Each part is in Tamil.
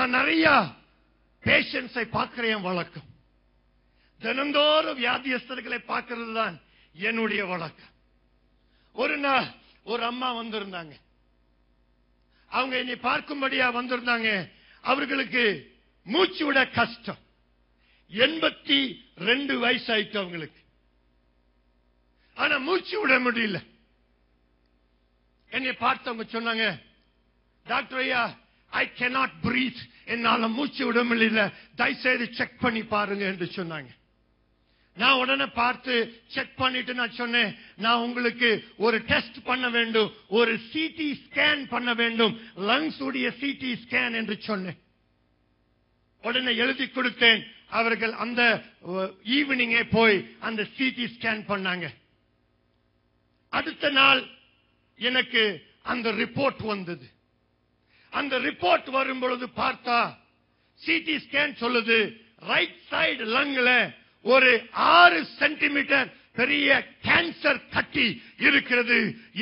நான் நிறைய பேஷன்ஸை பார்க்கிறேன். வழக்கம் தினந்தோறும் வியாதியஸ்தர்களை பார்க்கிறது தான் என்னுடைய வழக்கம். ஒரு நாள் ஒரு அம்மா வந்திருந்தாங்க. அவங்க என்னை பார்க்கும்படியா வந்திருந்தாங்க. அவர்களுக்கு மூச்சு விட கஷ்டம். 82 வயசு ஆயிட்டு அவங்களுக்கு. ஆனா மூச்சு விட முடியல. என்னை பார்த்தவங்க சொன்னாங்க, டாக்டர் ஐயா, ஐ கேனாட் பிரீத், என்னால மூச்சு விட முடியல, தயவுசெய்து செக் பண்ணி பாருங்க என்று சொன்னாங்க. நான் உடனே பார்த்து செக் பண்ணிட்டு நான் சொன்னேன், நான் உங்களுக்கு ஒரு டெஸ்ட் பண்ண வேண்டும், ஒரு சிடி ஸ்கேன் பண்ண வேண்டும், லங்ஸ் உடைய சிடி ஸ்கேன் என்று சொன்னேன். உடனே எழுதி கொடுத்தேன். அவர்கள் அந்த ஈவினிங்கே போய் அந்த சிடி ஸ்கேன் பண்ணாங்க. அடுத்த நாள் எனக்கு அந்த ரிப்போர்ட் வந்தது. அந்த ரிப்போர்ட் வரும் பொழுது பார்த்தா சிடி ஸ்கேன் சொல்லுது, ரைட் சைடு லங்ல ஒரு 6 சென்டிமீட்டர் பெரிய கேன்சர் கட்டி இருக்கிறது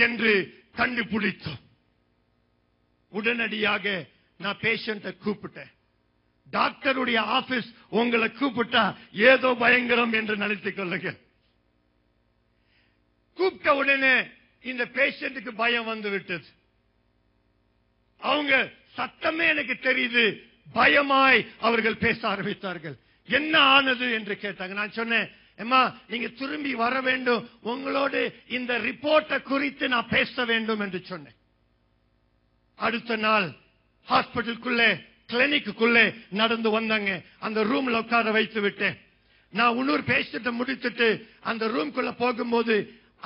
என்று கண்டுபிடித்தோம். உடனடியாக நான் பேஷண்ட கூப்பிட்டேன். டாக்டருடைய ஆபீஸ் உங்களை கூப்பிட்டா ஏதோ பயங்கரம் என்று நினைத்துக் கொள்ளுங்க. கூப்பிட்ட உடனே இந்த பேஷண்ட்டுக்கு பயம் வந்து விட்டது. அவங்க சத்தமே எனக்கு தெரியுது. பயமாய் அவர்கள் பேச ஆரம்பித்தார்கள். என்ன ஆனது என்று கேட்டாங்க. நான் சொன்னேன், அம்மா நீங்க திரும்பி வர வேண்டும், உங்களோடு இந்த ரிப்போர்ட்டை குறித்து நான் பேச வேண்டும் என்று சொன்னேன். அடுத்த நாள் ஹாஸ்பிட்டலுக்குள்ளே கிளினிக்குள்ளே நடந்து வந்தாங்க. அந்த ரூம்ல உட்கார வைத்து விட்டேன். நான் இன்னொரு பேஷண்ட முடித்துட்டு அந்த ரூம்குள்ள போகும்போது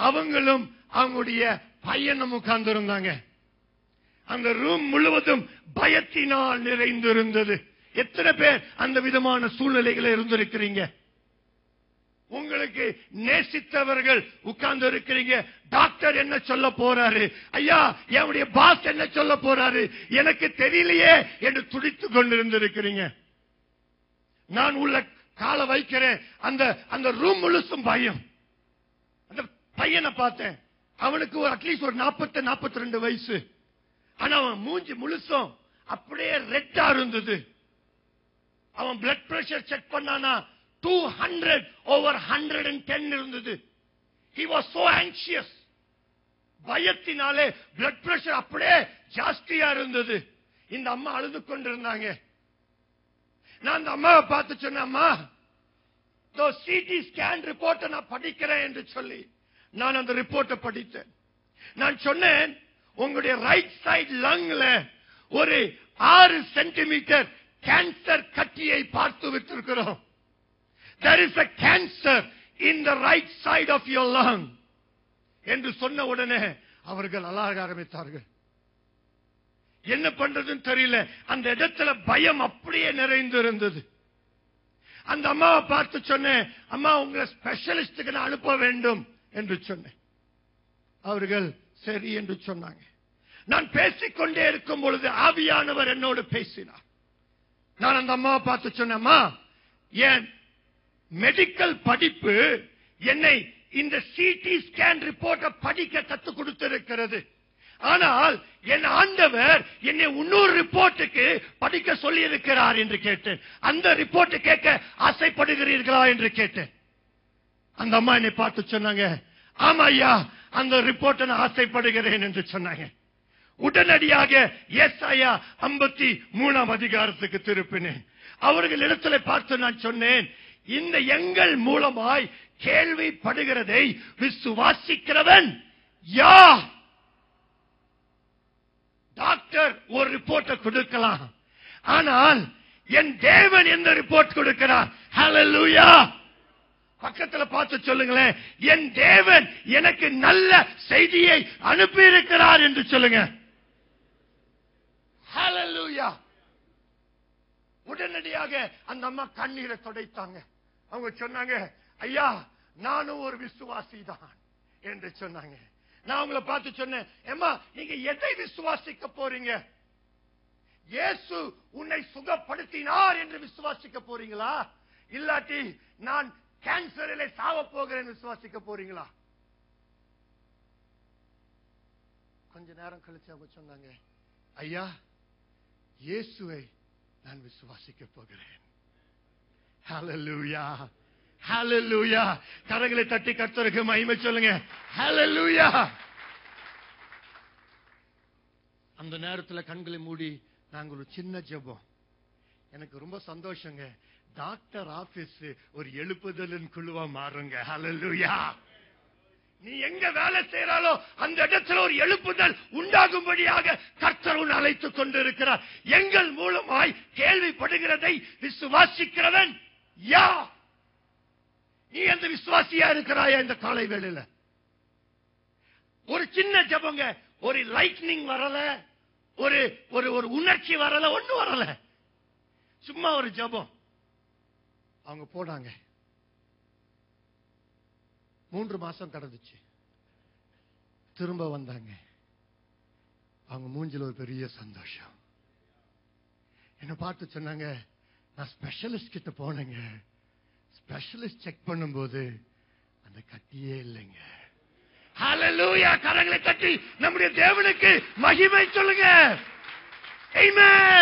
அவங்களும் அவங்களுடைய பையனும் உட்கார்ந்து இருந்தாங்க. அந்த ரூம் முழுவதும் பயத்தினால் நிறைந்திருந்தது. எத்தனை பேர் அந்த விதமான சூழ்நிலைகளை இருந்திருக்கிறீங்க? உங்களுக்கு நேசித்தவர்கள் உட்கார்ந்து இருக்கிறீங்க. டாக்டர் என்ன சொல்ல போறாரு, ஐயா என்னுடைய பாஸ் என்ன சொல்ல போறாரு, எனக்கு தெரியலையே என்று துடித்துக் கொண்டிருந்திருக்கிறீங்க. நான் உள்ள காலை வைக்கிறேன். அந்த ரூம் முழுசும் பயம். அந்த பையனை பார்த்தேன். அவனுக்கு ஒரு அட்லீஸ்ட் ஒரு 40-42 வயசு. ஆனா அவன் மூஞ்சி முழுசும் அப்படியே ரெட்டா இருந்தது. அவன் பிளட் பிரஷர் செக் பண்ணானா 200/110 இருந்தது. He was so anxious. பயத்தினாலே பிளட் பிரஷர் அப்படியே ஜாஸ்தியா இருந்தது. இந்த அம்மா அழுது கொண்டிருந்தாங்க. நான் அந்த அம்மாவை பார்த்து சொன்னேன், அம்மா சிடி ஸ்கேன் ரிப்போர்ட்டை நான் படிக்கிறேன் என்று சொல்லி நான் அந்த ரிப்போர்ட்டை படித்தேன். நான் சொன்னேன், உங்களுடைய ரைட் சைடு லங்ல ஒரு 6 சென்டிமீட்டர் கேன்சர் கட்டியை பார்த்து விட்டிருக்கிறோம். There is a cancer in the right side of your lung என்று சொன்ன உடனே அவர்கள் அழ ஆரம்பித்தார்கள். என்ன பண்றதுன்னு தெரியல. அந்த இடத்துல பயம் அப்படியே நிறைந்து இருந்தது. அந்த அம்மாவை பார்த்து சொன்னேன், அம்மா உங்களை ஸ்பெஷலிஸ்டுக்கு நான் அனுப்ப வேண்டும் என்று சொன்னேன். அவர்கள் சரி என்று சொன்னாங்க. நான் பேசிக்கொண்டே இருக்கும் பொழுது ஆவியானவர் என்னோடு பேசினார். நான் அந்த அம்மாவை பார்த்து சொன்னேம்மா, என் மெடிக்கல் படிப்பு என்னை இந்த சிடி ஸ்கேன் ரிப்போர்ட்டை படிக்க கற்றுக் கொடுத்திருக்கிறது. ஆனால் என் ஆண்டவர் என்னை இன்னொரு ரிப்போர்ட்டுக்கு படிக்க சொல்லி இருக்கிறார் என்று கேட்டேன். அந்த ரிப்போர்ட் கேட்க ஆசைப்படுகிறீர்களா என்று கேட்டேன். அந்த அம்மா என்னை பார்த்து சொன்னாங்க, ஆமா ஐயா, அந்த ரிப்போர்ட்டை நான் ஆசைப்படுகிறேன் என்று சொன்னாங்க. உடனடியாக ஏசாயா 53ஆம் அதிகாரத்துக்கு திருப்பினேன். அவர்கள் இடத்துல பார்த்து நான் சொன்னேன், இந்த எங்கள் மூலமாய் கேள்விப்படுகிறதை விசுவாசிக்கிறவன் யார்? டாக்டர் ஒரு ரிப்போர்ட்டை கொடுக்கலாம், ஆனால் என் தேவன் எந்த ரிப்போர்ட் கொடுக்கிறார்? ஹல்லேலூயா. பக்கத்துல பார்த்து சொல்லுங்களேன், என் தேவன் எனக்கு நல்ல செய்தியை அனுப்பி இருக்கிறார் என்று சொல்லுங்க. ஹல்லேலூயா. உடனடியாக அந்த அம்மா கண்ணீரை துடைத்தாங்க. அவங்க சொன்னாங்க, ஐயா நானும் ஒரு விசுவாசி தான் என்று சொன்னாங்க. நான் அவங்கள பார்த்து சொன்னேன், அம்மா நீங்க எதை விசுவாசிக்க போறீங்க? இயேசு உன்னை சுகப்படுத்தினார் என்று விசுவாசிக்க போறீங்களா, இல்லாட்டி நான் கேன்சரிலே சாவ போகிறேன் விசுவாசிக்க போறீங்களா? கொஞ்ச நேரம் கழிச்சு அவங்க சொன்னாங்க, ஐயா இயேசுவை நான் விசுவாசிக்க போகிறேன். ஹல்லேலூயா, ஹல்லேலூயா. கரங்களை தட்டி கர்த்தருக்கு மகிமை சொல்லுங்க. ஹல்லேலூயா. அந்த நேரத்தில் கண்களை மூடி நாங்கள் ஒரு சின்ன ஜெபம். எனக்கு ரொம்ப சந்தோஷங்க. டாக்டர் ஆபீஸ் ஒரு எழுப்புதலின் குழுவா மாறுங்க. ஹல்லேலூயா. நீ எங்க வேலை செய்யறாலோ அந்த இடத்துல ஒரு எழுப்புதல் உண்டாகும்படியாக கர்த்தர் உன்னை அழைத்துக் கொண்டிருக்கிறார். எங்கள் மூலமாய் கேள்விப்படுகிறதை விசுவாசிக்கிறவன் யார்? நீ அந்த விசுவாசியா இருக்கிறாயா? இந்த காலை வேளையில ஒரு சின்ன ஜெபங்க. ஒரு லைட்னிங் வரல, ஒரு ஒரு உணர்ச்சி வரல, ஒண்ணு வரல, சும்மா ஒரு ஜெபம். அவங்க போனாங்க. 3 மாசம் கடந்துச்சு. திரும்ப வந்தாங்க. அவங்க மூஞ்சில ஒரு பெரிய சந்தோஷம். என்ன பார்த்து சொன்னாங்க, நான் ஸ்பெஷலிஸ்ட் கிட்ட போனேங்க. ஸ்பெஷலிஸ்ட் செக் பண்ணும்போது அந்த கட்டியே இல்லைங்க. ஹல்லேலூயா. கரங்களை தட்டி நம்முடைய தேவனுக்கு மகிமை சொல்லுங்க. ஆமென்.